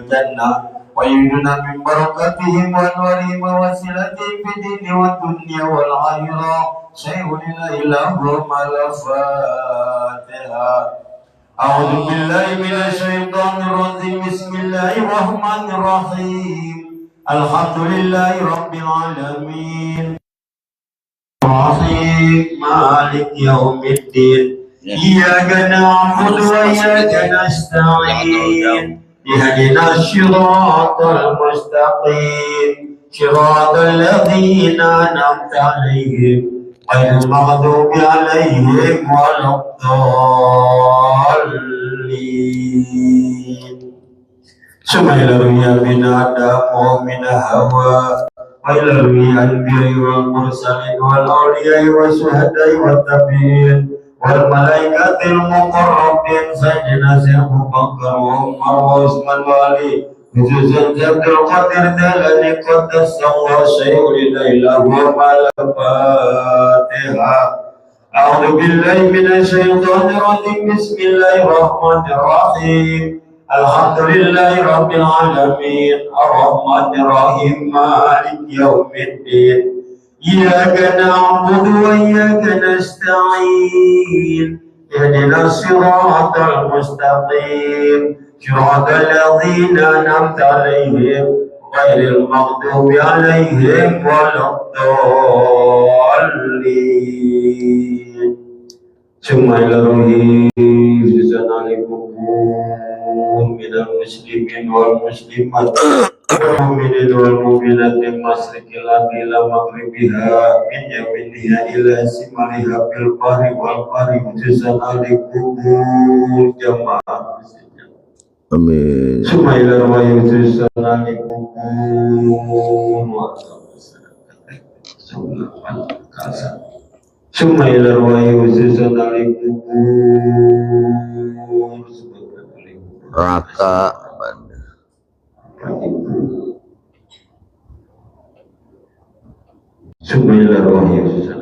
الجنة ويجعلنا من بركتهم وأنوارهم ووسيلتهم في الدين والدنيا والآخرة شيء لا إله إلا الفاتحة. أعوذ بالله من الشيطان الرجيم بسم الله الرحمن الرحيم الحمد لله رب العالمين الرحيم مالك يوم الدين إياك نعبد وإياك نستعين اهدنا الصراط المستقيم صراط الذين أنعمت عليهم غير المغضوب عليهم ولا الضالين. سمعنا رؤيا من آدم ومن حواء وإلى الأنبياء والمرسلين والأولياء والشهداء والتابعين والملائكة المقربين سيدنا شيخ أبو بكر وعمر وعثمان وعلي خصوصا عبد القادر الجيلاني قدس الله شيء لا إله إلا الفاتحة. أعوذ بالله من الشيطان الرجيم بسم الله الرحمن الرحيم الحمد لله رب العالمين الرحمن الرحيم مالك يوم الدين إياك نعبد وإياك نستعين اهدنا الصراط المستقيم صراط الذين أنعمت عليهم غير المغضوب عليهم ولا الضالين. ثم إلى روحي عليكم من المسلمين والمسلمات والمؤمنين والمؤمنات من مشرق الأرض إلى مغربها من يمينها إلى شمالها في البر والبحر خصوصا عليكم جماعة. Amin. ثم إلى روحي خصوصا عليكم ثم إلى روحي خصوصا عليكم Raka Subhanallah rohnya susah.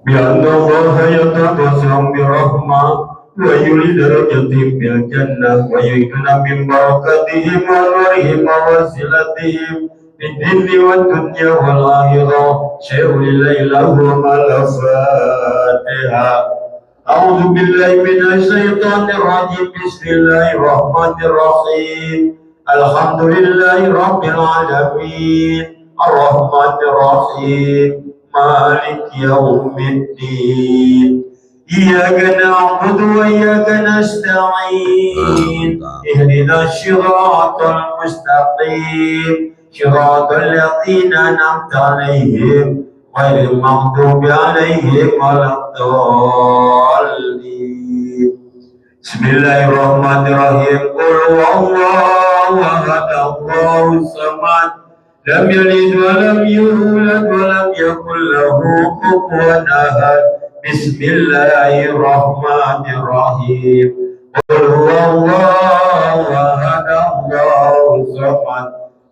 Bi'anna Allah yatabassam birahmah wa yuli darajatim bil jannah wa yudna min barakatihim wa nurihim wa wasilatihim fid dinni wad dunya wal akhirah syai'un la ilaha illa al-Fatiha. A'udzu billahi minasy syaithanir rajim. Bismillahir rahmanir rahim. Alhamdulillahi rabbil alamin. Ar-Rahmanir Rahim. Malik yaumiddin. Iyyaka na'budu wa iyyaka nasta'in ihdinas siratal mustaqim siratal ladzina an'amta 'alaihim ghairil maghdubi 'alaihim waladdallin. Bismillahirrahmanirrahim. Qul huwallahu ahad Allahus samad lam yalid wa lam yulad wa lam yakul lahu kufuwan ahad. Bismillahirrahmanirrahim. Qul huwallahu ahad Allahus samad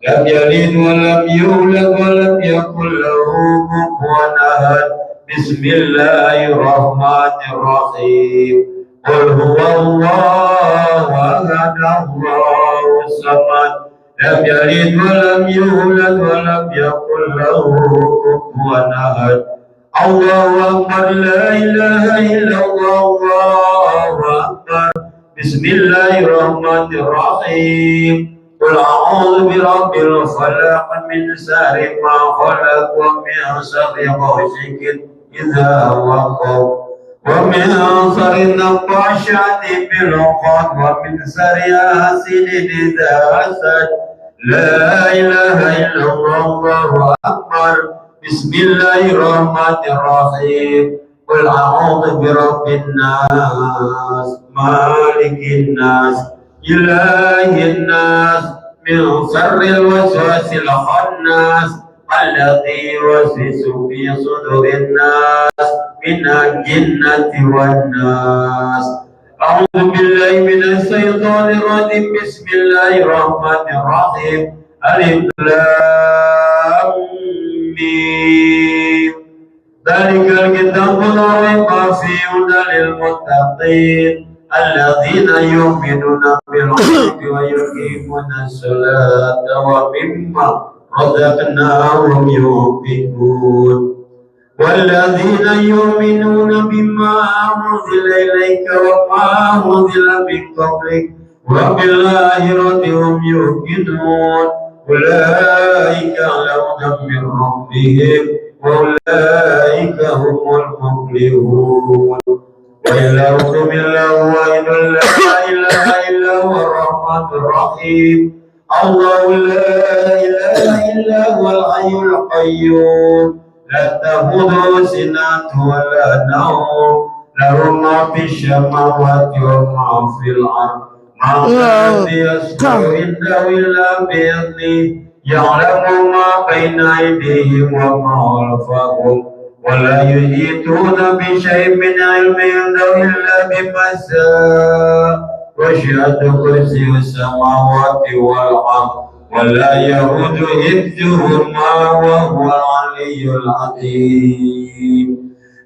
lam yalid wa lam yulad wa lam yakul lahu kufuwan ahad. Bismillahirrahmanirrahim. Qul huwallahu ahad Allahus samad lam yalid wa lam yulad wa lam yakul lahu kufuwan ahad. Allahu Akbar, la ilaha illallah, Allahu Akbar. Bismillahirrahmanirrahim. Qul a'udzu birabbil falaq min syarri ma khalaq wa min syarri ghasiqin idza waqab wa min syarri naffashati fil 'uqad wa min syarri hasidin idza hasad. La ilaha illallah, Allahu Akbar. Bismillahirrahmanirrahim. Qul a'udzu birabbin nas, malikin nas, ilahin nas, min syarril waswasil khannas, alladzi yuwaswisu fi sudurin nas, minal jinnati wan nas. A'udzu billahi minasy syaithanir rajim. Bismillahirrahmanirrahim. Alif Lam Mim. Dzalikal kitabu la raiba fihi hudan lil muttaqin alladzina yu'minuna bil ghaibi wa yuqimuna sholata wa mimma razaqnahum yunfiqun. والذين يؤمنون بما أنزل إليك وما أنزل من قبلك وبالآخرة هم يوقنون أولئك على هدى من ربهم وأولئك هم المفلحون وإلهكم إله واحد لا إله إلا هو الرحمن الرحيم الله لا إله إلا هو الحي القيوم لا تأخذه سنة ولا نوم له ما في السماوات وما في الأرض ما الذي يشفع عنده إلا بإذنه يعلم ما بين أيديهم وما خلفهم ولا يحيطون بشيء من علمه إلا بما شاء وسع كرسيه السماوات والأرض ولا يؤود حفظهما وهو العلي العظيم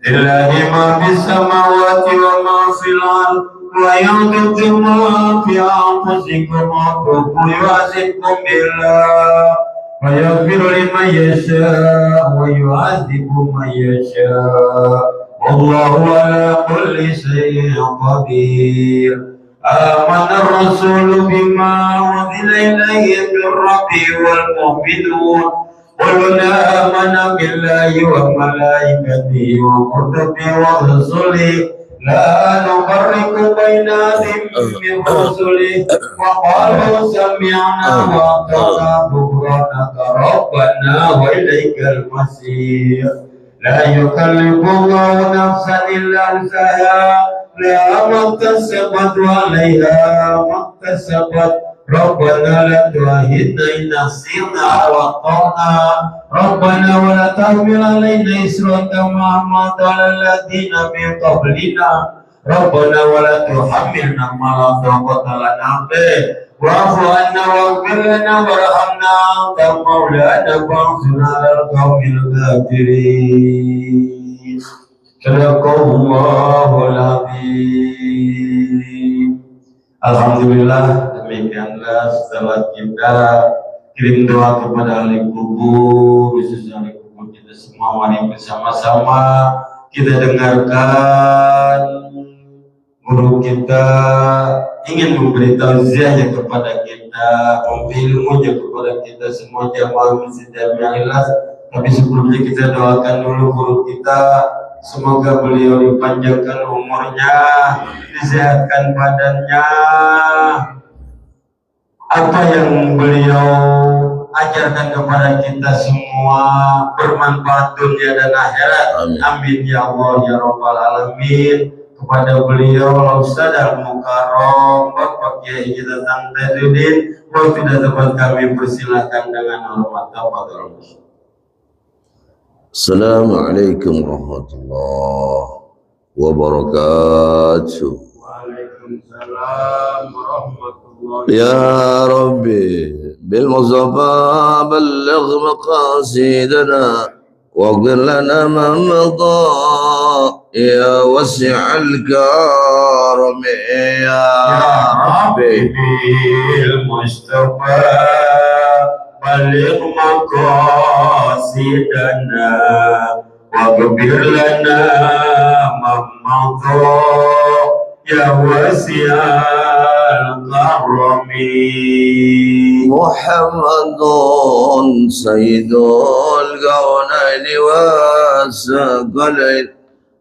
لله ما في السماوات وما في الأرض ويعلم ما في أنفسكم وتوبوا يحاسبكم بالله ويغفر لمن يشاء ويعذب من يشاء والله على كل شيء قدير آمن الرسول بما أنزل إليه من ربه والمؤمنون كل آمن بالله وملائكته وكتبه ورسله لا نفرق بين أحد من رسله وقالوا سمعنا وأطعنا غفرانك ربنا وإليك المصير لا يكلف الله نفسا إلا وسعها لها ما اكتسبت وعليها ما اكتسبت ربنا لا تؤاخذنا إن نسينا وأخطأنا ربنا ولا تحمل علينا إصرا كما حملت على الذين من قبلنا ربنا ولا تحملنا ما لا طاقة لنا به واعف عنا واغفر لنا وارحمنا أنت مولانا فانصرنا على القوم الكافرين Sadaqallahul Azim. Alhamdulillah, demikianlah setelah kita kirim doa kepada ahli kubur, khususnya ahli kubur kita semua, mari bersama-sama kita dengarkan guru kita ingin memberi tausiahnya kepada kita, memberi ilmunya kepada kita semua jamaah masjid Jamiah Ikhlas. Tapi sebelumnya kita doakan dulu guru kita, semoga beliau dipanjangkan umurnya, disehatkan badannya. Apa yang beliau ajarkan kepada kita semua bermanfaat dunia dan akhirat. Amin ya Allah ya Rabbal Alamin. Kepada beliau Ustaz Al-Mukarram Bapak Kiai kita Tangtajuddin, waktu tidak dapat kami persilakan dengan hormat. Tafadhol. Assalamualaikum warahmatullahi wabarakatuh. Waalaikumsalam warahmatullahi wabarakatuh. Ya Rabbi bil Mustafa balligh maqasidana waghfir lana ma madha ya wasi'al karam ya Rabbi bil Mustafa balligh maqasidana waghfir lana ma madha ya wasi'al karami. Muhammadun sayyidul kawnaini wasaqalain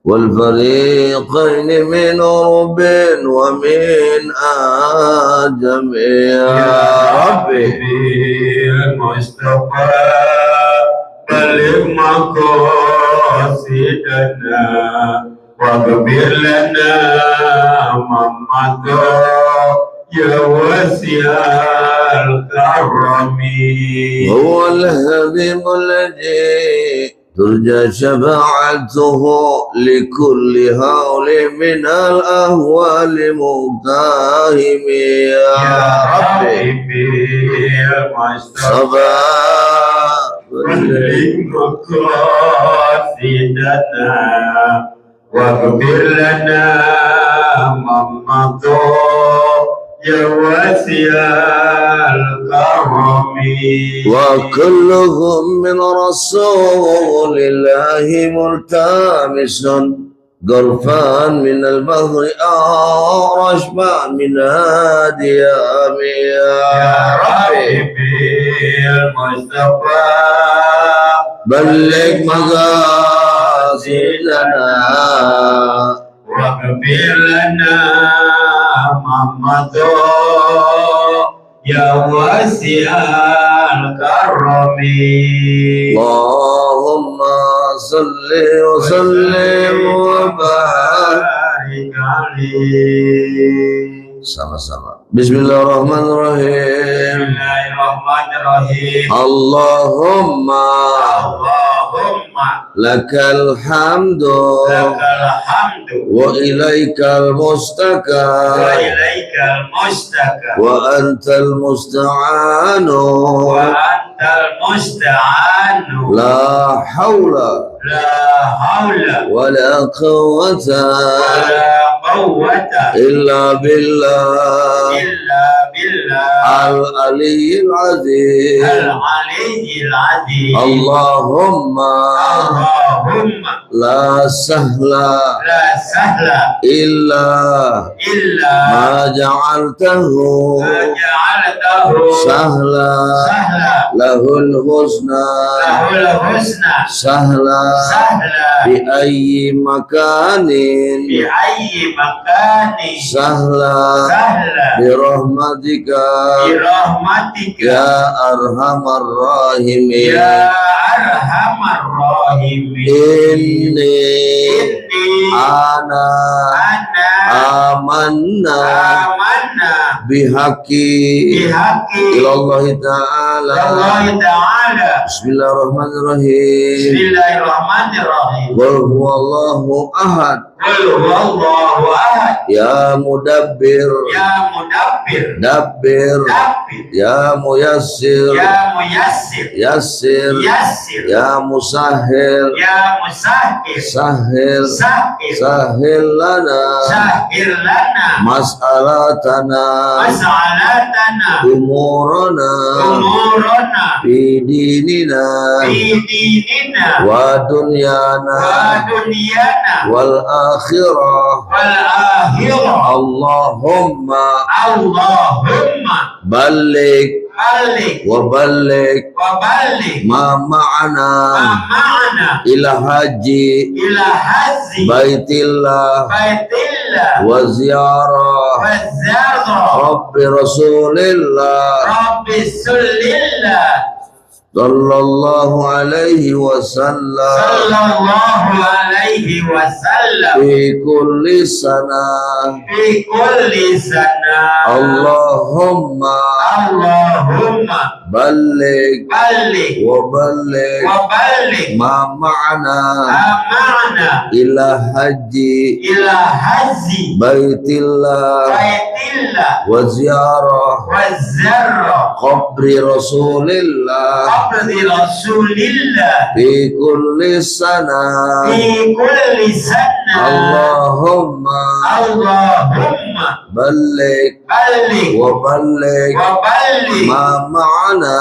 wal fariqain min Rabbin wa min Adam ya Rabbi Mustafa baligh maqasidana waghfir lana ma madha ya wasi'al karami. huwal habibul ladzi ترجى شفاعته لكل هول من الأهوال مقتهم يا ربي المصطفى بلغ مقاصدنا واغفر لنا ما مضى يا واسع الكرم وكلهم من رسول الله ملتمس غرفان من البحر رشبا من هادي يا ربي المصطفى بلغ مقاصدنا واغفر لنا ما مضى يا واسع الكرم اللهم صل وسلم وبارك عليه. sama-sama. Bismillahirrahmanirrahim. Bismillahirrahmanirrahim. Allahumma Allahumma lakal hamdu lakal hamdu wa ilaikal mustaka wa ilaikal mustaka wa antal musta'anu wa antal musta'anu la hawla la hawla wa la quwwata wa la quwwata illa billah illa billah al-aliyyil azim. al-aliyyil azim. Allahumma Allahumma la sahla la sahla illa illa ma ja'altahu ma ja'altahu sahla sahla lahul husna lahul husna sahla sahla bi ayyi makanin bi ayyi makani sahla sahla bi rahmatika bi rahmatika ya arhamar rahimin. ya arhamar rahimin. Inni ana amanna amanna bihaqi bihaqi ilallahi ta'ala. Allah ta'ala. Bismillahirrahmanirrahim. Bismillahirrahmanirrahim. Qul huwallahu ahad Qul huwallahu ahad. ya mudabbir Ya mudabbir. dabbir Dabbir. ya muyassir Ya muyassir. yassir Yassir. ya musahhir Ya musahhir. sahhir Sahhir. sahhil lana Sahhir lana mas'alatana mas'alatana umurana umurana fi dinina fi dinina wa dunyana wa dunyana wal akhirah. wal akhirah. Allahumma Allahumma balligh balik wa balligh wa balik ma ma'ana ma'ana ila haji ila hazi baitillah baitillah wa ziyarah wa ziyarah rabbi rasulillah rabbi sulillah sallallahu alaihi wasallam sallallahu alaihi wasallam fi kulli sana. fi kulli sana. Allahumma Allahumma balligh balik wa balligh wa balik ma ma'ana ma'ana ila haji ila hazi baitillah baitillah wa ziyarah wa ziyarah qabri rasulillah qabri rasulillah fi kulli sana. fi kulli sana. Allahumma Allahumma balligh balik wa balligh wa balik ma ma'ana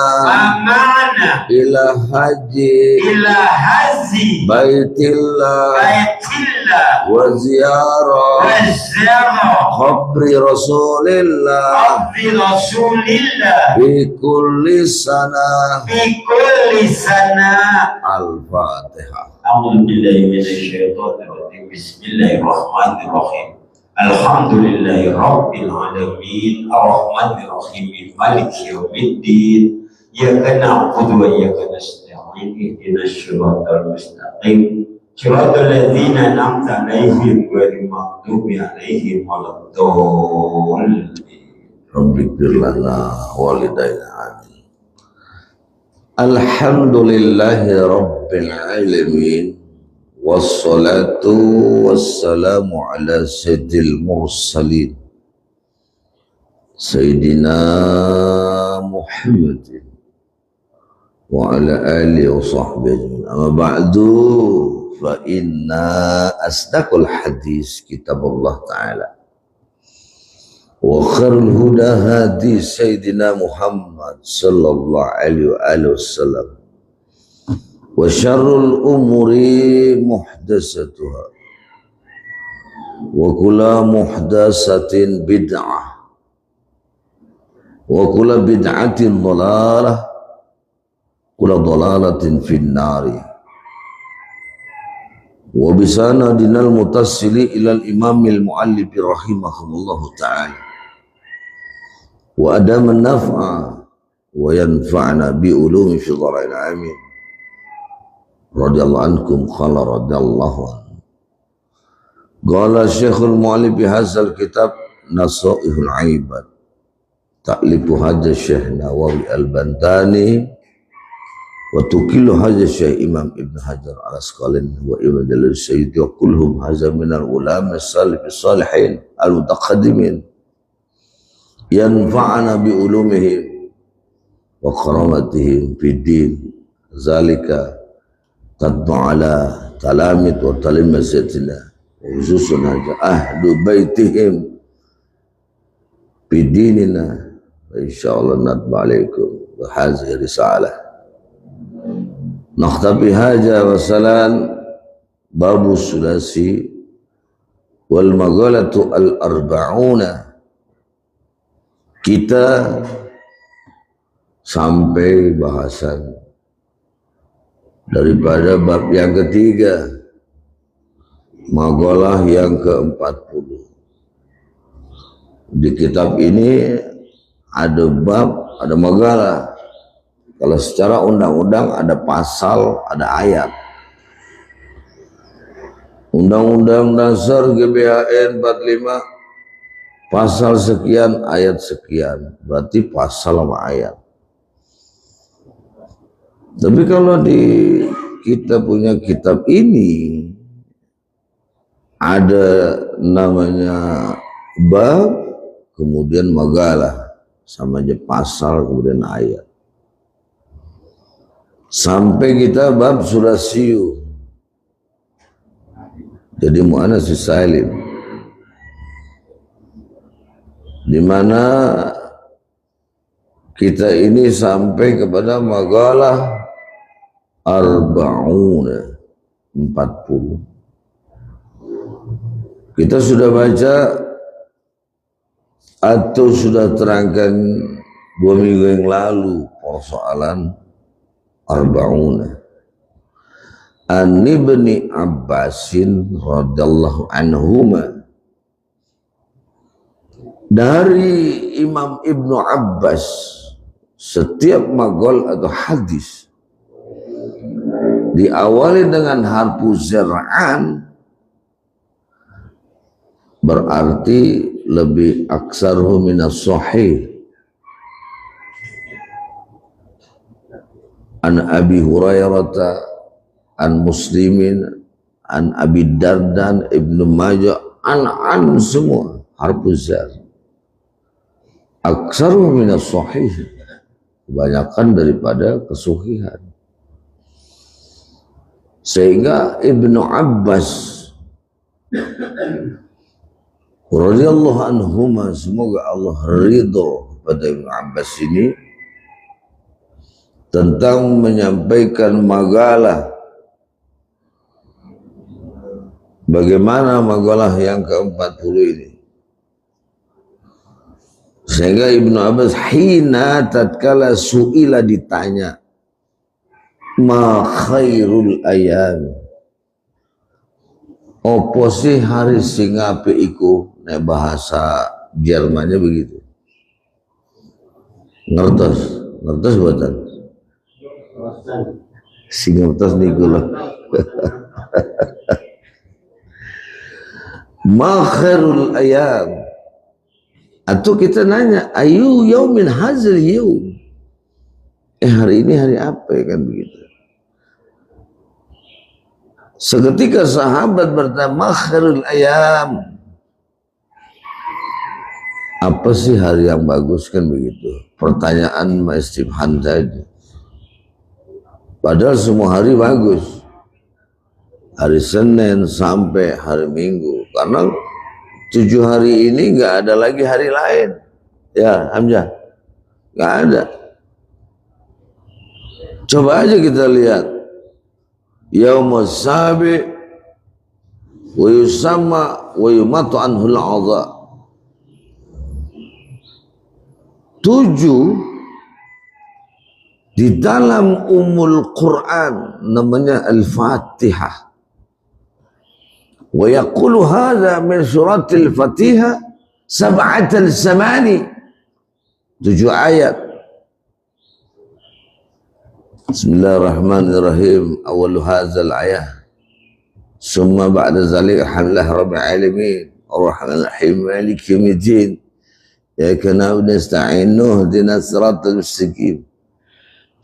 ma'ana ila haji ila hazi baitillah baitillah wa ziyarah wa ziyarah qabri rasulillah qabri rasulillah fi kulli sana. fi kulli sana. Al-Fatihah. A'udzu billahi minasyaitonir rajim. Bismillahirrahmanirrahim. Alhamdulillahi rabbil alamin. Arrahmanir rahim. Maliki yaumiddin. Iyyaka na'budu wa iyyaka nasta'in. Ihdinas siratal mustaqim. Siratal ladzina an'amta 'alaihim ghairil maghdubi 'alaihim waladdallin. Rabbikfir lana walidayna amin. Alhamdulillahi Rabbil Alamin. Wassalatu wassalamu ala sayyidil mursalin Sayyidina Muhammadin wa ala alihi wa sahbihi. Amma ba'du, fa inna asdaqul hadis kitabullah ta'ala wa khairul huda hadi Sayyidina Muhammad sallallahu alaihi wasallam wa syarrul umuri muhdasatuha wa kula muhdasatin bid'ah wa kula bid'atin dhalalah kula dhalalatin finnari wa bisana dinal mutassili ilal imamil muallif rahimahullahu ta'ala wa adaman naf'a wa yanfa'na bi ulumi fi dharain amin radiyallahu ankum khala radiyallahu anhu. Qala Syekhul Mu'allif bihadzal kitab Nasaihul Ibad ta'lifu hadza Syekh Nawawi Al-Bantani wa tukilu hadza Syekh Imam Ibn Hajar Al-Asqalani wa Ibn Al-Sayyid wa kulluhum hadza minal ulama as-salih as-salihin al-mutaqaddimin yanfa'ana bi ulumihim wa karamatihim fid din zalika tadba ala talamit wa talimazatina khususuna ahlu baitihim bidinina insyaallah nadba alaikum wa hadhihi risalah nakhtabi haja wa salam babu sulasi wal maghalatu al arba'una. Kita sampai bahasan daripada bab yang ketiga, magalah yang ke-40. Di kitab ini ada bab, ada magalah. Kalau secara undang-undang ada pasal, ada ayat. Undang-Undang Dasar GBHN 45 pasal sekian, ayat sekian, berarti pasal sama ayat. Tapi kalau di kita punya kitab ini ada namanya bab, kemudian magalah, sama aja pasal, kemudian ayat. Sampai kita bab surasiyu. Jadi mu'annas salim. Di mana kita ini sampai kepada magalah arba'una 40. Kita sudah baca atau sudah terangkan 2 minggu yang lalu persoalan arba'una. An Ibni Abbasin radhiyallahu anhuma, dari Imam Ibnu Abbas, setiap magol atau hadis diawali dengan harfu zar'an berarti lebih aksaruhu minas sahih. An Abi Hurairah, an Muslimin, an Abi Dardan, Ibnu Majah, an semua harfu zar. Aksaruhu minas sahih, kebanyakan daripada kesuhihan. Sehingga Ibnu Abbas radhiyallahu anhuma, semoga Allah ridho pada Ibnu Abbas ini, tentang menyampaikan magalah. Bagaimana magalah yang ke-40 ini? Sehingga Ibnu Abbas hina tatkala su'ila, ditanya, ma khairul ayam, opo sih hari sing apik iku, nek bahasa Jermannya begitu. Ngertos buatan sing ngertos niku lho. Ma khairul ayam, atau kita nanya ayu yaumin hazil yaum, Hari ini hari apa ya, kan begitu. Seketika sahabat bertanya, khairul ayam, apa sih hari yang bagus, kan begitu. Pertanyaan istifham saja. Padahal semua hari bagus. Hari Senin sampai hari Minggu. Karena 7 hari ini nggak ada lagi hari lain. Ya, Hamzah. Nggak ada. Coba aja kita lihat. Yaumus sabi wa yusamma wa yumatu anhul adha. 7 di dalam Ummul Quran namanya Al-Fatihah. Wa yaqulu hadha min suratil Fatihah sab'atal samani, 7 ayat. Bismillahirrahmanirrahim. Awal hadzal ayah. Summa ba'da zalika alhamdulillah rabbil alamin arrahmanir rahim maliki yaumiddin. Ya kana nasta'inu ihdinas siratal mustaqim.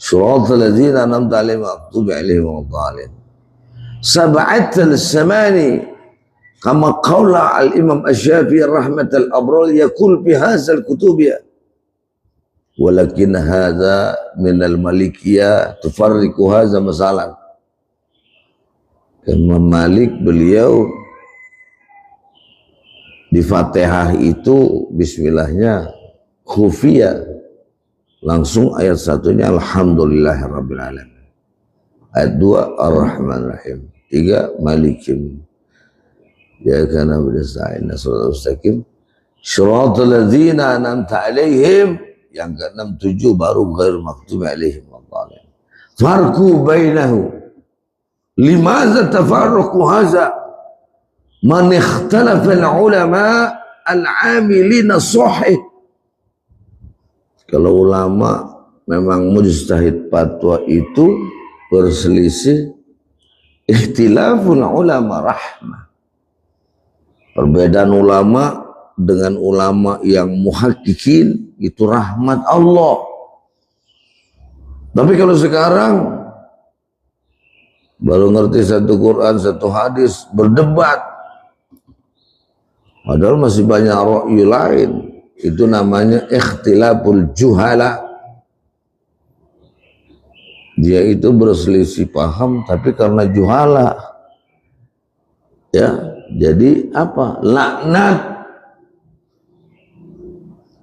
Siratal ladzina an'amta 'alaihim ghairil maghdubi 'alaihim waladdallin. Sab'atal samani kama qala al-Imam Asy-Syafi'i rahmatal abrar yaqul fi hadzal kutubiyah. Walakin hadza min al-malikiyah tufarriqu hadza masalan. Imam Malik beliau di Fatihah itu bismillahnya khufiyah, langsung ayat 1-nya alhamdulillahirabbil alamin, ayat 2 ar-rahmanir-rahim, 3 malikim ya kana bidasa'in nasrul mustaqim syiratal ladzina an'amta alaihim, yang ke-6 7 baru ghairil maghdubi alaihim waladdallin. Farqu bainahu limadza tafarraqu hadza man ikhtalafa al-ulama al-amilina sahih. Kalau ulama memang mujtahid fatwa itu berselisih, ikhtilaful ulama rahmah. Perbedaan ulama dengan ulama yang muhaqqiqin itu rahmat Allah. Tapi kalau sekarang baru ngerti satu Quran, satu hadis, berdebat. Padahal masih banyak ra'yu lain. Itu namanya ikhtilaful juhala. Dia itu berselisih paham tapi karena juhala. Ya, jadi apa? Laknat.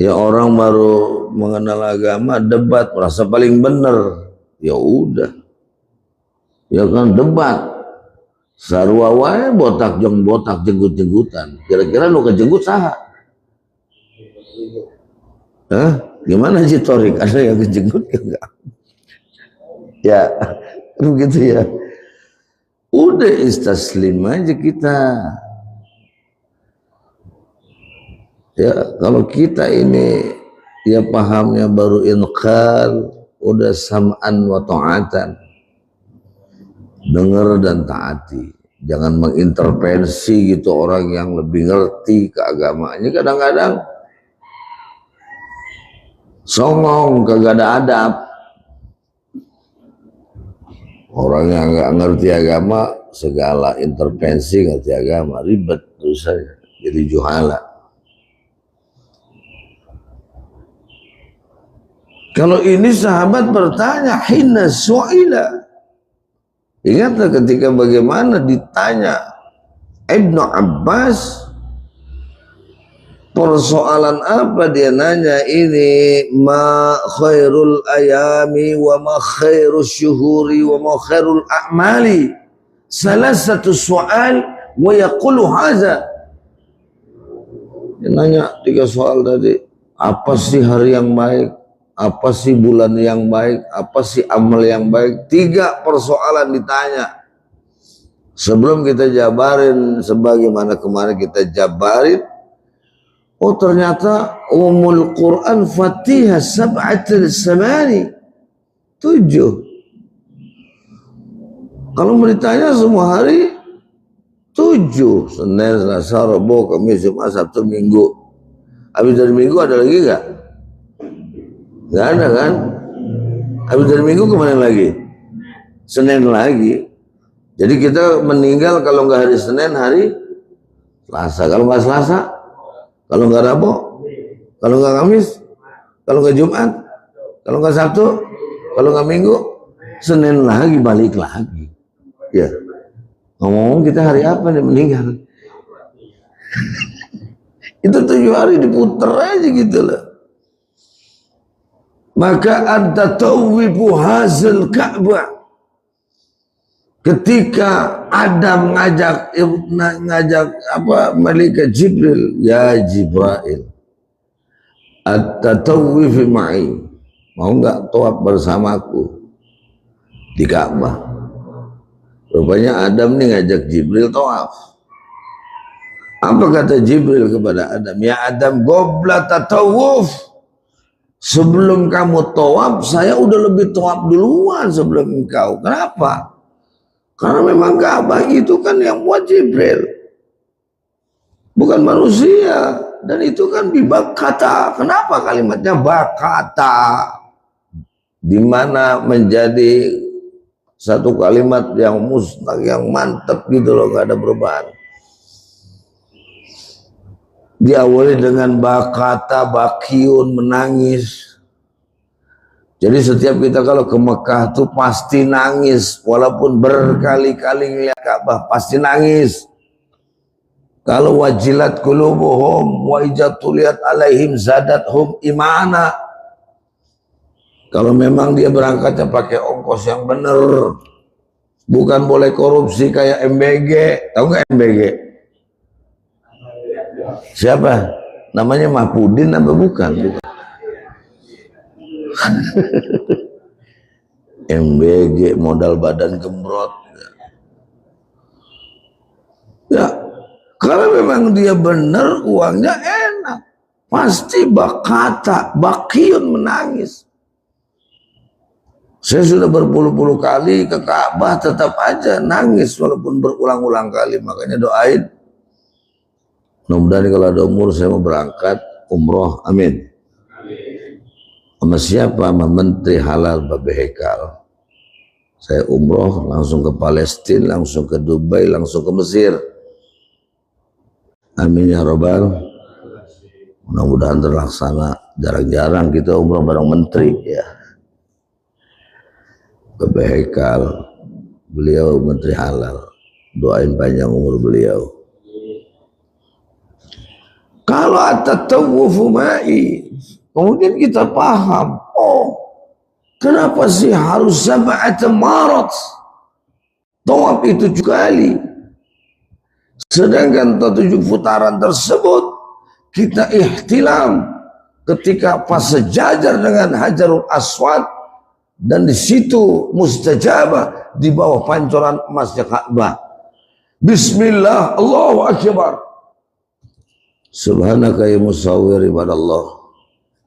Ya, orang baru mengenal agama debat merasa paling benar. Ya udah. Ya kan debat. Sarua wae botak jeng botak jenggut-jenggutan. Kira-kira lu kejenggut saha? Gimana sih Torik? Ada yang kejenggut enggak? Ya, begitu ya. Udah istaslim aja kita. Ya, kalau kita ini ya pahamnya baru inqal, udah sam'an wa ta'atan. Dengar dan taati, jangan mengintervensi gitu orang yang lebih ngerti keagamaannya. Kadang-kadang songong, kagak ada adab. Orang yang nggak ngerti agama segala intervensi, ngerti agama ribet terus saja, jadi juhala. Kalau ini sahabat bertanya hina su'ila. Ingatlah ketika bagaimana ditanya Ibnu Abbas, persoalan apa dia nanya ini, ma khairul ayami wa ma khairul syuhuri wa ma khairul a'mali, salah satu soal wa yaqulu haza. Dia nanya 3 soal tadi, apa sih hari yang baik, apa sih bulan yang baik, apa sih amal yang baik. 3 persoalan ditanya. Sebelum kita jabarin sebagaimana kemarin kita jabarin, oh ternyata Ummul Quran Fatihah sab'atul samani, 7. Kalau mau ditanya semua hari 7, Senin, Selasa, Rabu, Kamis, Jumat, Sabtu, Minggu. Habis dari Minggu ada lagi enggak? Nggak ada kan? Habis dari Minggu kemana lagi? Senin lagi. Jadi kita meninggal kalau nggak hari Senin, hari Selasa. Kalau nggak Selasa, kalau nggak Rabu, kalau nggak Kamis, kalau nggak Jumat, kalau nggak Sabtu, kalau nggak Minggu, Senin lagi, balik lagi. Ya, ngomong kita hari apa nih meninggal? Itu 7 hari diputer aja gitu loh. Maka at-tatawwifu hazal Ka'bah. Ketika Adam ngajak malaikat Jibril, ya Jibril, at-tatawwif ma'i, mau nggak tawaf bersamaku di Ka'bah? Rupanya Adam nih ngajak Jibril tawaf. Apa kata Jibril kepada Adam? Ya Adam, gobla tatawuf. Sebelum kamu tawaf, saya udah lebih tawaf duluan sebelum engkau. Kenapa? Karena memang Ka'bah itu kan yang buat Jibril, bukan manusia. Dan itu kan bibakata. Kenapa kalimatnya bakata? Dimana menjadi satu kalimat yang mustaq, yang mantap gitu loh, gak ada perubahan. Diawali dengan bakata, bakiun, menangis. Jadi setiap kita kalau ke Mekah tuh pasti nangis, walaupun berkali-kali ngeliat Ka'bah pasti nangis. Kalau wajilat qulubuhum wa ijatuliyat alaihim zadathum imana. Kalau memang dia berangkatnya pakai ongkos yang bener, bukan boleh korupsi kayak MBG. Tahu nggak MBG? Siapa? Namanya Mahpudin apa bukan? MBG, modal badan gembrot. Ya, kalau memang dia benar, uangnya enak, pasti bakata, bakiun, menangis. Saya sudah berpuluh-puluh kali ke Ka'bah, tetap aja nangis walaupun berulang-ulang kali. Makanya doain, mudah-mudahan kalau ada umur saya mau berangkat umroh, amin. Sama siapa? Sama Menteri Halal Babe Hekal. Saya umroh langsung ke Palestina, langsung ke Dubai, langsung ke Mesir. Amin ya Rabbal. Mudah-mudahan terlaksana. Jarang-jarang kita umroh bareng menteri ya. Babe Hekal, beliau Menteri Halal. Doain panjang umur beliau. Kalau at-tatawwufu ma'i, kemudian kita paham, oh kenapa sih harus sab'at marat? Tawaf itu 7 kali. Sedangkan 7 putaran tersebut kita ihtilam ketika pas sejajar dengan Hajarul Aswad, dan di situ mustajabah di bawah pancoran emasnya Ka'bah. Bismillah, Allahu Akbar. Subhanaka ya musawwir ibadallah.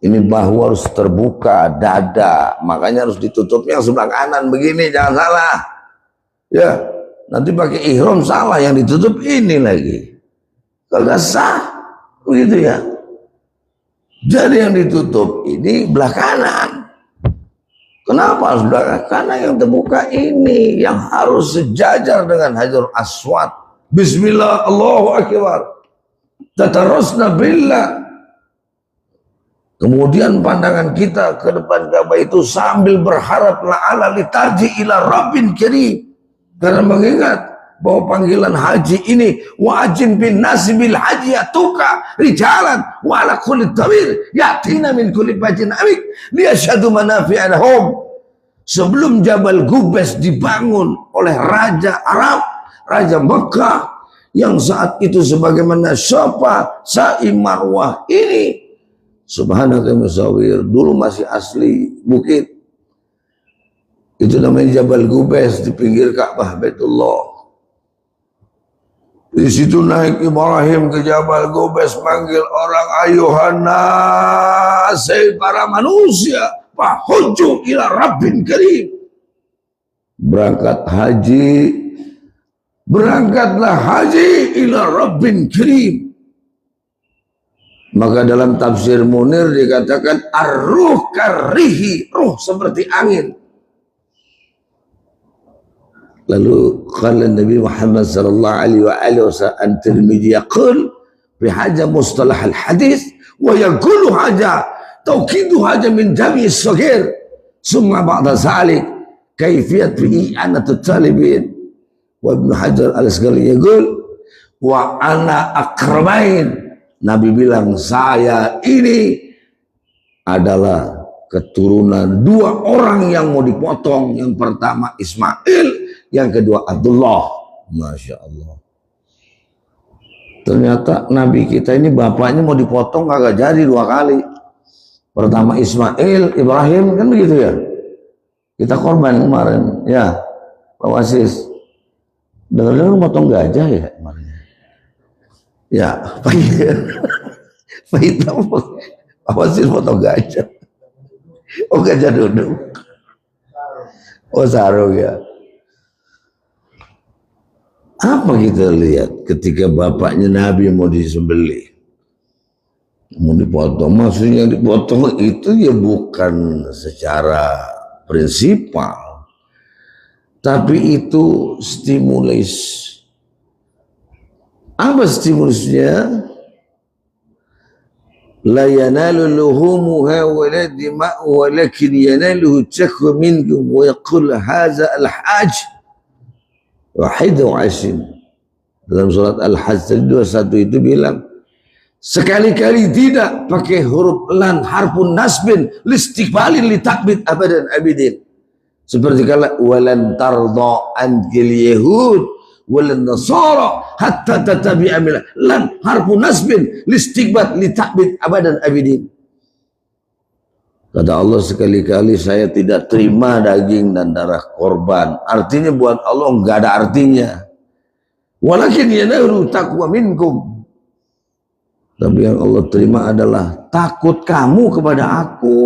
Ini bahu harus terbuka, dada, makanya harus ditutupnya yang sebelah kanan begini, jangan salah. Ya, nanti pakai ihram salah, yang ditutup ini lagi. Kalau nggak sah, begitu ya. Jadi yang ditutup ini belah kanan. Kenapa harus belah kanan? Karena yang terbuka ini yang harus sejajar dengan Hajarul Aswad. Bismillah, Allahu Akbar. Tatarusna billah. Kemudian pandangan kita ke depan Ka'bah itu sambil berharap la'ala litarji ila Rabbin karim. Karena mengingat bahwa panggilan haji ini wajin bin nasibil haji yatuka rijalan wa ala kulli tawir yatina min kulli bajin amik liyashadu manafi'a lahum. Sebelum Jabal Gubes dibangun oleh Raja Arab, Raja Mekah, yang saat itu sebagaimana Safa, Sa'i, Marwah ini, subhanaka musawwir, dulu masih asli bukit. Itu namanya Jabal Gubes di pinggir Ka'bah Baitullah. Di situ naik Ibrahim ke Jabal Gubes, manggil orang, ayuhannas, para manusia, fahujju ila Rabbin karim. Berangkat haji, berangkatlah haji ila Rabbin karim. Maka dalam tafsir Munir dikatakan ar-ruh karihi, ruh seperti angin. Lalu qala Nabi Muhammad sallallahu alaihi wasallam At-Tirmidzi yaqul bi haja mustalah al-hadis wa yaqulu haja tawkidu haja min jami' as-saghir summa ba'da salik kaifiyat fi i'anat at-talibin. Wa Ibnu Hajar al-Asqalani yaqul wa ana akrabain. Nabi bilang saya ini adalah keturunan dua orang yang mau dipotong. Yang pertama Ismail, yang kedua Abdullah. Masya Allah. Ternyata Nabi kita ini bapaknya mau dipotong kagak jadi dua kali. Pertama Ismail, Ibrahim, kan begitu ya. Kita korban kemarin, ya Pak Wasis. Dengar-dengar potong gajah ya kemarin. Ya, pahit apa? Apa sih foto gajah? Oh, gajah duduk. Oh, sarung ya. Apa kita lihat ketika bapaknya Nabi mau disembelih, mau dipotong? Maksudnya dipotong itu ya bukan secara prinsipal, tapi itu stimulus. Apa stimulusnya? La yanalu luhumuha wa la dima'u walakin yanaluhu takwa minkum wa yaqul hadza al-hajj wahidu asim. Dalam surat Al-Hajj 21 itu bilang sekali-kali tidak pakai huruf lan harfun nasbin listiqbalin li takbid abadan abidin. Seperti kala walan tarda anil yahud walan nasara hatta tatabi'a millah lan harfu nasbin listiqbat litakbid abadan abidin. Kata Allah sekali-kali saya tidak terima daging dan darah korban. Artinya buat Allah enggak ada artinya. Walakin yanaru taqwa minkum. Tapi yang Allah terima adalah takut kamu kepada aku.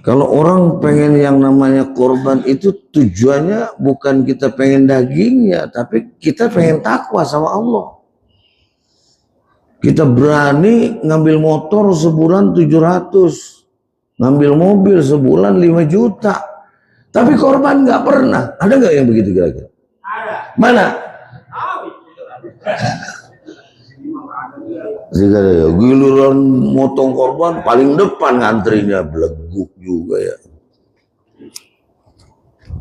Kalau orang pengen yang namanya korban itu tujuannya bukan kita pengen dagingnya, tapi kita pengen takwa sama Allah. Kita berani ngambil motor sebulan 700, ngambil mobil sebulan 5 juta, tapi korban nggak pernah. Ada nggak yang begitu kira-kira? Ada. Mana? Ya, giliran motong korban paling depan ngantrinya, beleguk juga ya.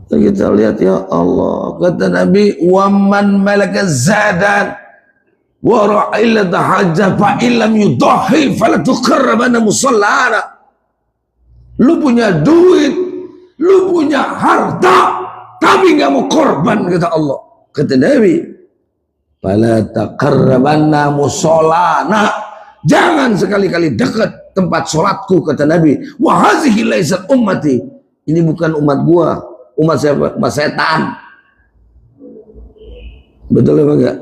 Kita lihat ya Allah, kata Nabi, waman malaka zadan wa ra'ila hajjah fa illam yudahi fala tuqarrabana musallana. Lu punya duit, lu punya harta, tapi nggak mau korban, kata Allah. Kata Nabi, fala taqarrabanna musallana, jangan sekali-kali dekat tempat sholatku, kata Nabi. Wa hazihi laysat ummati, ini bukan umat gua. Umat siapa? Umat setan. Betul apa enggak?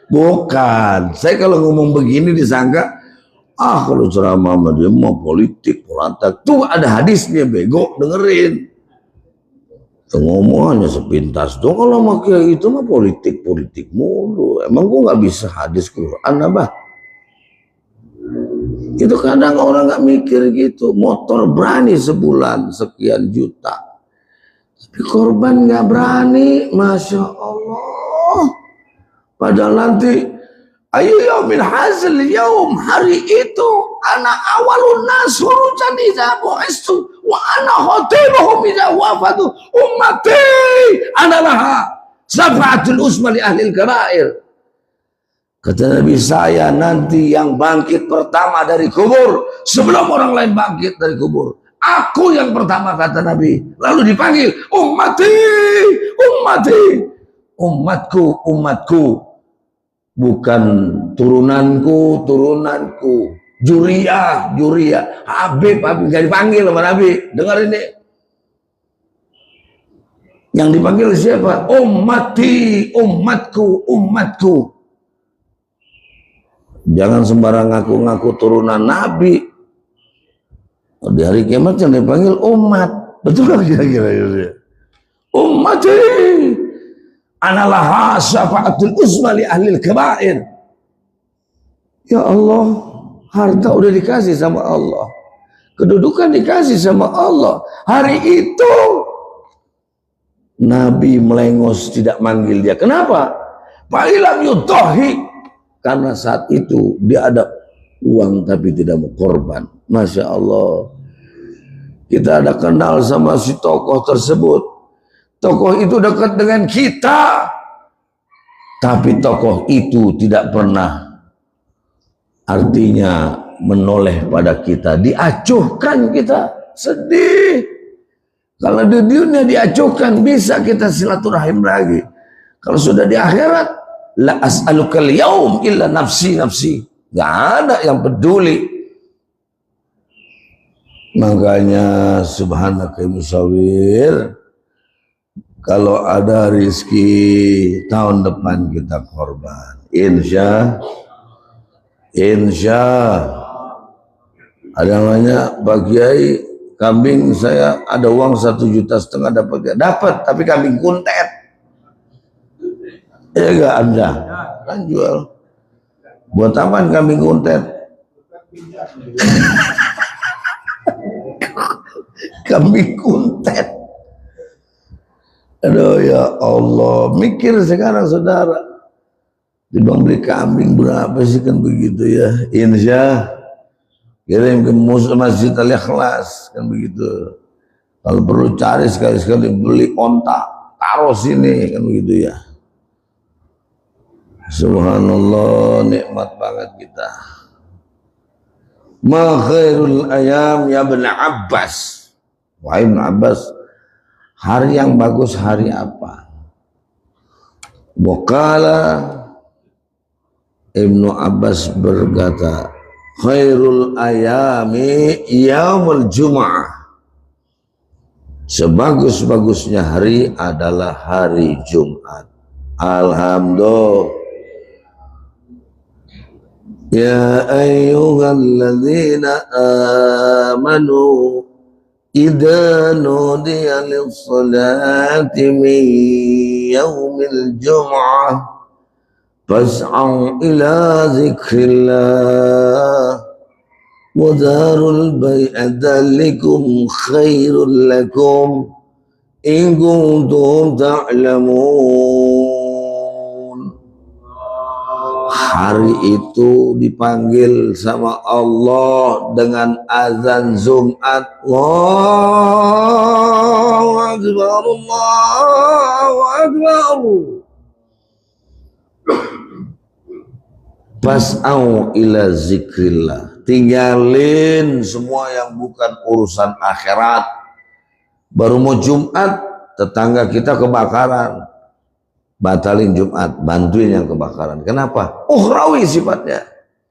Bukan. Saya kalau ngomong begini disangka kalau ceramah sama dia mau politik, politik. Tuh ada hadisnya, bego, dengerin. Ngomong hanya sepintas dong. Kalau makai itu mah politik mulu. Emang gua nggak bisa hadis Quran apa? Itu kadang orang nggak mikir gitu. Motor berani sebulan sekian juta, tapi korban nggak berani. Masya Allah. Padahal nanti ayo yaumin hazil yaum, hari itu anak awalun nasurujan idza bu'istu wa ana khatibuhum idza wafatu ummati analah syafatul usma li ahli al-kaba'ir. Kata Nabi, saya nanti yang bangkit pertama dari kubur sebelum orang lain bangkit dari kubur. Aku yang pertama, kata Nabi. Lalu dipanggil ummati, ummati, umatku, umatku. Bukan turunanku, turunanku. Juriyah, juriyah. Habib, Habib. Gak dipanggil sama Nabi. Dengar ini. Yang dipanggil siapa? Ummati, umatku, umatku. Jangan sembarang ngaku-ngaku turunan Nabi. Di hari kiamat yang dipanggil umat. Betul kan kira-kira? Ummati, Analaha syafa'atul uzma li ahlil kabair. Ya Allah, harta udah dikasih sama Allah, kedudukan dikasih sama Allah. Hari itu Nabi melengos, tidak manggil dia. Kenapa? Fa'ilam yudahi, karena saat itu dia ada uang tapi tidak mau korban. Masya Allah, kita ada kenal sama si tokoh tersebut. Tokoh itu dekat dengan kita, tapi tokoh itu tidak pernah artinya menoleh pada kita. Diacuhkan, kita sedih. Kalau di dunia diacuhkan, bisa kita silaturahim lagi. Kalau sudah di akhirat, la as'alukal yaum illa nafsi nafsi, gak ada yang peduli. Makanya subhanaka musawir, kalau ada rizki tahun depan kita korban, insya ada namanya Pak Kiai, kambing saya ada uang 1,5 juta dapat, tapi kambing kuntet ya gak ada kan, jual buat apaan kambing kuntet? Kambing kuntet, aduh ya Allah. Mikir sekarang saudara, dibang beli kambing berapa sih, kan begitu ya. Insya kirim ke Masjid Al-Ikhlas, kan begitu. Kalau perlu cari sekali-sekali beli ontak, taruh sini, kan begitu ya. Subhanallah, nikmat banget kita. Ma khairul ayam ya Ibn Abbas. Wahai Ibn Abbas, hari yang bagus hari apa? Wakala Ibnu Abbas berkata, khairul ayami yaumul jum'ah. Sebagus-bagusnya hari adalah hari Jumat. Alhamdulillah. Ya ayyuhalladzina amanu idza nudiya lis-salati min yaumil jum'ah fas'au ila zikrillah wa dharul bai'a dzalikum khairul lakum in kuntum ta'lamun. Hari itu dipanggil sama Allah dengan azan Jumat. Allahu Akbar, Allahu Akbar. Fas'au ila zikrillah. Tinggalin semua yang bukan urusan akhirat. Baru mau Jumat, tetangga kita kebakaran, batalin Jumat, bantuin yang kebakaran. Kenapa? Ukhrawi sifatnya.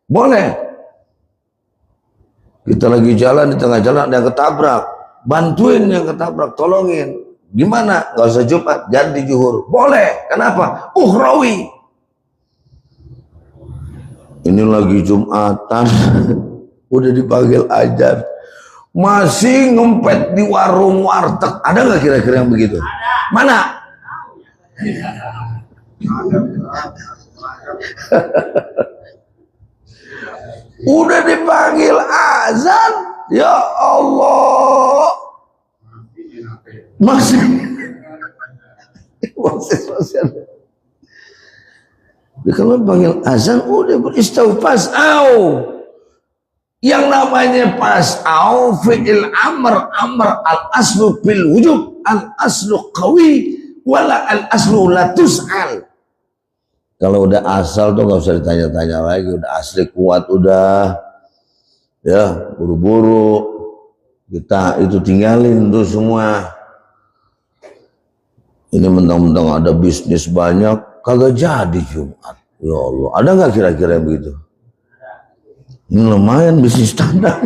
Boleh. Kita lagi jalan, di tengah jalan ada yang ketabrak, bantuin yang ketabrak, tolongin. Gimana? Gak usah Jumat, jadi zuhur. Boleh. Kenapa? Ukhrawi. Ini lagi Jumatan, udah dipanggil ajar, masih ngempet di warung warteg. Ada nggak kira-kira yang begitu? Ada. Mana? Udah dipanggil azan, ya Allah, masih kalau panggil azan udah beristighfar. Yang namanya pas'au fi'il amr, al aslu bil wujub, al aslu qawi wala al aslu la tus'al. Kalau udah asal tuh nggak usah ditanya-tanya lagi, udah asli kuat, udah ya buru-buru kita itu tinggalin tuh semua. Ini mentang-mentang ada bisnis banyak, kagak jadi Jumat. Ya Allah, ada nggak kira-kira yang begitu? Ini lumayan bisnis standar.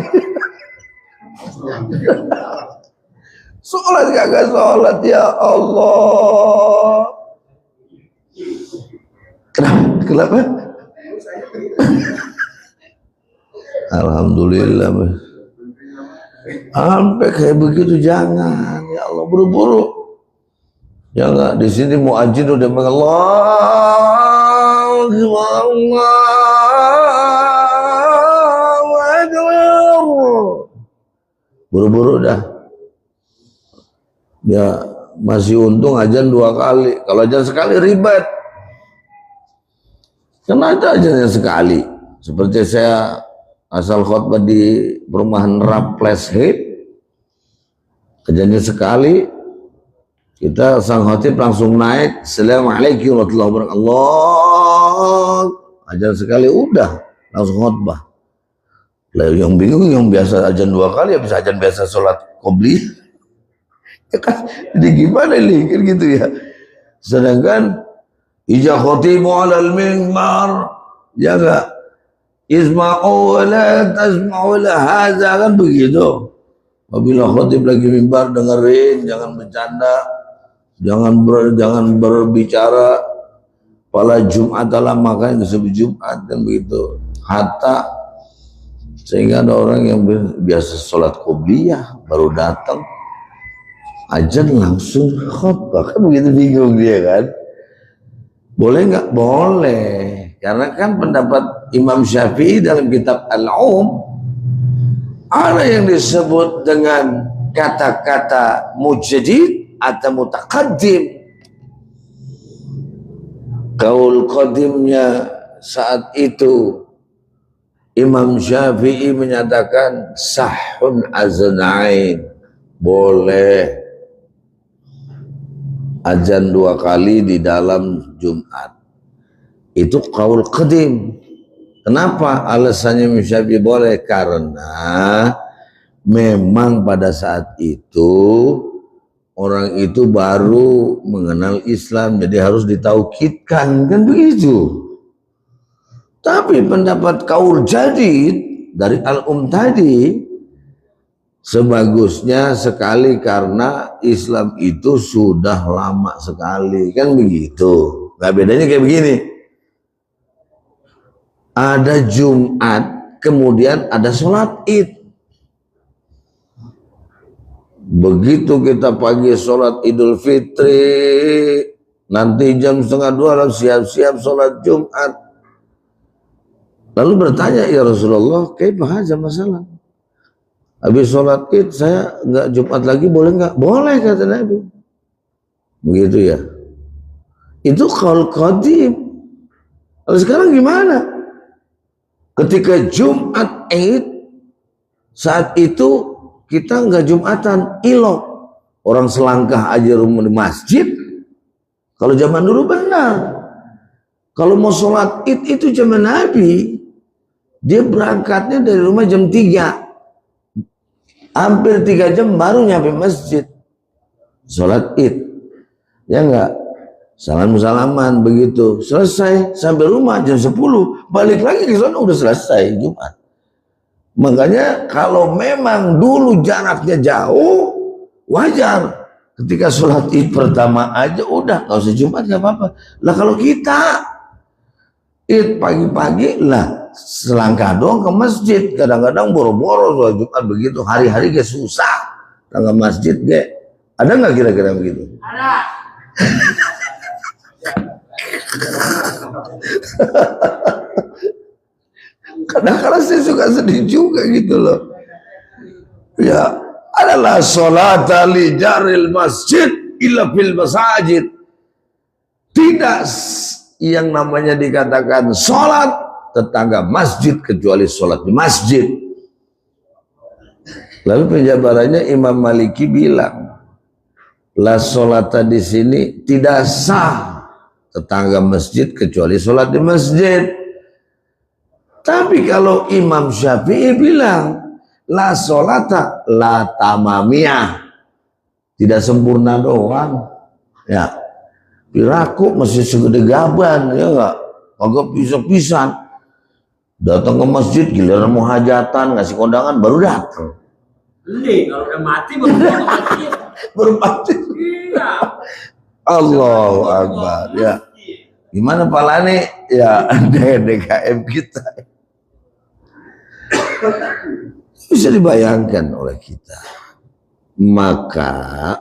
Sholat kagak sholat, ya Allah. Kenapa? Alhamdulillah. Sampai kayak begitu jangan, ya Allah, buru-buru. Ya enggak, di sini muadzin udah Allah, Allahu Akbar. Buru-buru dah. Ya masih untung azan 2 kali. Kalau azan sekali ribet. Karena ada azan sekali. Seperti saya asal khutbah di perumahan Raples Head, azannya sekali. Kita sang khotib langsung naik, Assalamualaikum warahmatullahi wabarakatuh. Allah, azan sekali udah langsung khutbah. Lah yang bingung yang biasa azan 2 kali, ya bisa azan biasa sholat qobliyah. Ya kan, jadi gimana nih kan gitu ya. Sedangkan ija khatibu alal mimbar, ya enggak, isma'u wa la tasma'u la hadza, kan begitu. Apabila khatib lagi mimbar, dengerin, jangan bercanda. Jangan berbicara pada Jumat dalam makanya disebut Jumat kan begitu. Hatta sehingga ada orang yang biasa sholat qobliyah baru datang azan langsung khutbah, kan begitu, bingung dia kan. Boleh nggak? Boleh, karena kan pendapat Imam Syafi'i dalam kitab Al-Um ada yang disebut dengan kata-kata mujaddid atau mutaqaddim. Kaul qadimnya saat itu Imam Syafi'i menyatakan sahun azanain, boleh azan 2 kali di dalam Jumat. Itu kaul qadim. Kenapa alasannya Imam Syafi'i boleh? Karena memang pada saat itu orang itu baru mengenal Islam, jadi harus ditaukidkan, kan begitu. Tapi pendapat kaul jadid dari Al-Um tadi sebagusnya sekali karena Islam itu sudah lama sekali, kan begitu. Gak bedanya kayak begini. Ada Jumat, kemudian ada sholat Id. Begitu kita pagi sholat Idul Fitri, nanti jam 1:30 lalu siap-siap sholat Jumat. Lalu bertanya, ya Rasulullah, kayak masalah. Habis sholat Id saya nggak Jumat lagi, boleh nggak? Boleh, kata Nabi. Begitu ya. Itu qaul qadim. Lalu sekarang gimana? Ketika Jumat Id, saat itu kita nggak Jumatan, ilok. Orang selangkah aja rumah di masjid. Kalau zaman dulu benar. Kalau mau sholat Id itu zaman Nabi, dia berangkatnya dari rumah jam 3. Hampir 3 jam baru nyampe masjid. Sholat Id. Ya enggak? Salam-salaman begitu. Selesai sampai rumah jam 10. Balik lagi ke sana udah selesai Jumat. Makanya kalau memang dulu jaraknya jauh, wajar. Ketika sholat Id pertama aja udah, nggak usah Jumat, nggak apa-apa. Lah kalau kita Id pagi-pagi lah selangkah doang ke masjid, kadang-kadang boro-boro sholat Jumat begitu, hari-hari ge susah ke masjid ge. Ada nggak kira-kira begitu? Ada. Kadang-kadang saya suka sedih juga gitu loh. Ya, adalah sholat li jaril masjid illa fil masajid. Tidak yang namanya dikatakan sholat tetangga masjid kecuali sholat di masjid. Lalu penjabarannya Imam Maliki bilang, la sholata di sini tidak sah tetangga masjid kecuali sholat di masjid. Tapi kalau Imam Syafi'i bilang la sholata la tamamiyah, tidak sempurna doang. Ya, piraku masih segede gaban, ya enggak? Kagak pisah-pisan. Datang ke masjid giliran mau hajatan, ngasih kondangan baru datang. Beli, kalau udah mati baru mati. Baru mati. Iya. Allahu Akbar. Ya. Gimana Pak Lani? Ya, DKM kita. Bisa dibayangkan oleh kita. Maka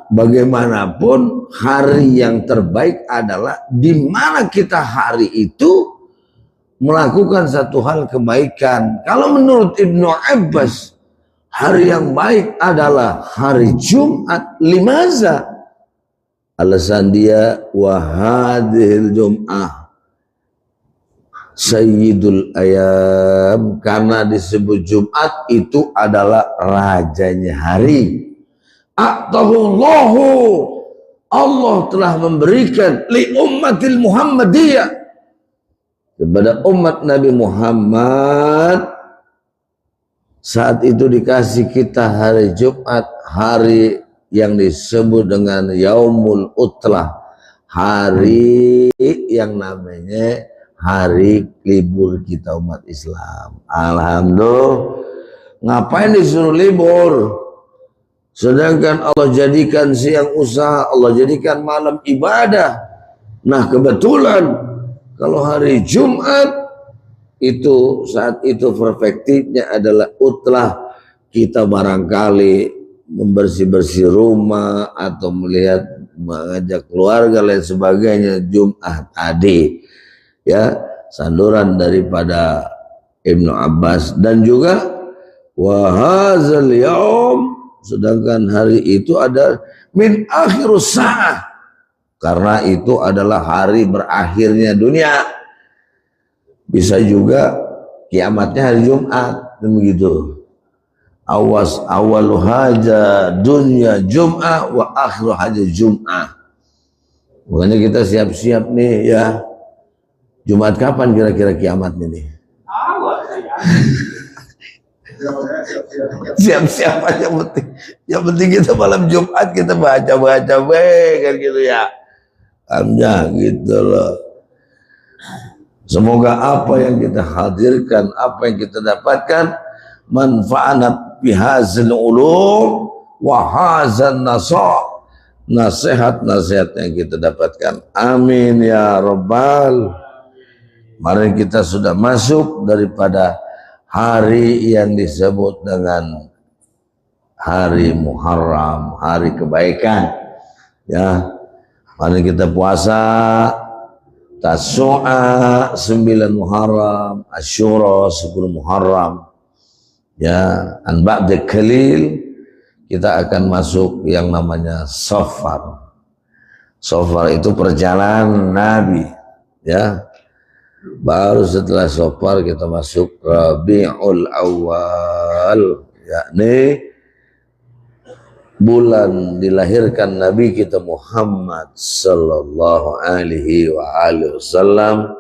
bagaimanapun hari yang terbaik adalah di mana kita hari itu melakukan satu hal kebaikan. Kalau menurut Ibnu Abbas, hari yang baik adalah hari Jumat. Limaza? Alasan dia, wahadhil Jum'ah Sayyidul Ayam, karena disebut Jumat itu adalah rajanya hari. A'tahullahu, Allah telah memberikan li ummatil Muhammadiyah, kepada umat Nabi Muhammad. Saat itu dikasih kita hari Jumat, hari yang disebut dengan Yaumul Utlah, hari yang namanya hari libur kita umat Islam. Alhamdulillah. Ngapain disuruh libur? Sedangkan Allah jadikan siang usaha, Allah jadikan malam ibadah. Nah kebetulan kalau hari Jumat itu saat itu perspektifnya adalah utlah, kita barangkali membersih-bersih rumah atau melihat mengajak keluarga lain sebagainya. Jumat tadi ya, sanduran daripada Ibnu Abbas. Dan juga wahazal yaum, sedangkan hari itu ada min akhirus sa'ah, karena itu adalah hari berakhirnya dunia. Bisa juga kiamatnya hari Jumat, begitu. Awalu haja dunya Jum'ah wa akhiru haja Jum'ah. Makanya kita siap-siap nih ya. Jumat kapan kira-kira kiamatnya nih? Siap-siap aja penting. Yang penting kita malam Jumat kita baca-baca kan gitu ya. Amnya gitu loh. Semoga apa yang kita hadirkan, apa yang kita dapatkan, manfaat bihazal ulum wa hazan nasa', nasihat-nasihat yang kita dapatkan. Amin ya rabbal. Mari kita sudah masuk daripada hari yang disebut dengan hari Muharram, hari kebaikan ya. Mari kita puasa Tasu'a 9 Muharram, Asyura 10 Muharram ya. An ba'da qalil kita akan masuk yang namanya Safar. Safar itu perjalanan Nabi ya. Baru setelah Safar kita masuk Rabiul Awal, yakni bulan dilahirkan Nabi kita Muhammad sallallahu alaihi wa alihi wasallam.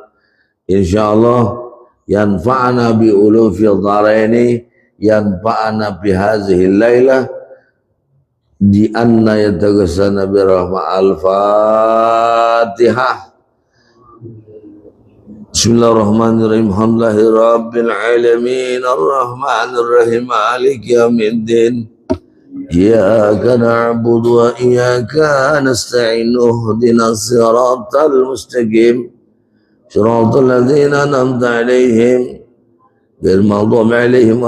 Insyaallah yanfa'ana bi ulufil dharaini, yanfa'ana bi hadhihi lailah di anna yataghasana bi rahma al-Fatihah. Bismillahirrahmanirrahim. Alhamdulillahi rabbil alamin, arrahmanirrahim, maliki yaumiddin. Iyyaka na'budu wa iyyaka nasta'in, ihdinas siratal mustaqim, siratal ladzina an'amta 'alaihim ghairil maghdubi 'alaihim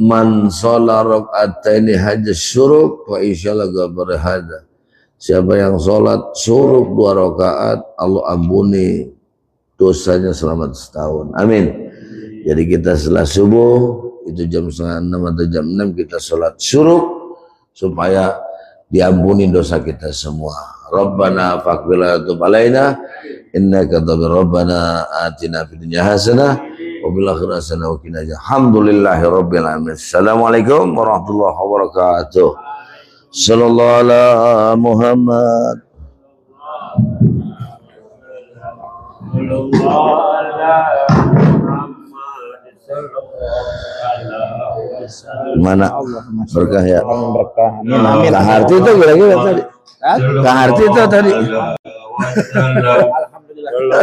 man shalla rak'ataini hajjal syuruk wa insyaallah ghabar hada. Siapa yang salat syuruk 2 rakaat, Allah ampuni dosanya selamat setahun. Amin. Jadi kita setelah subuh itu jam 5:30 atau jam 6 kita salat syuruk supaya diampuni dosa kita semua. Rabbana faghfir lana wa tub alaina innaka antal rabbana atina fid dunya hasanah wa fil akhirati hasanah wa qina adzabannar. Alhamdulillahi rabbil alamin. Assalamualaikum warahmatullahi wabarakatuh. Sallallahu ala Muhammad. Mana berkah ya? Berkah. Amin. Kaharti itu kira-kira tadi. Kaharti itu tadi. Alhamdulillah.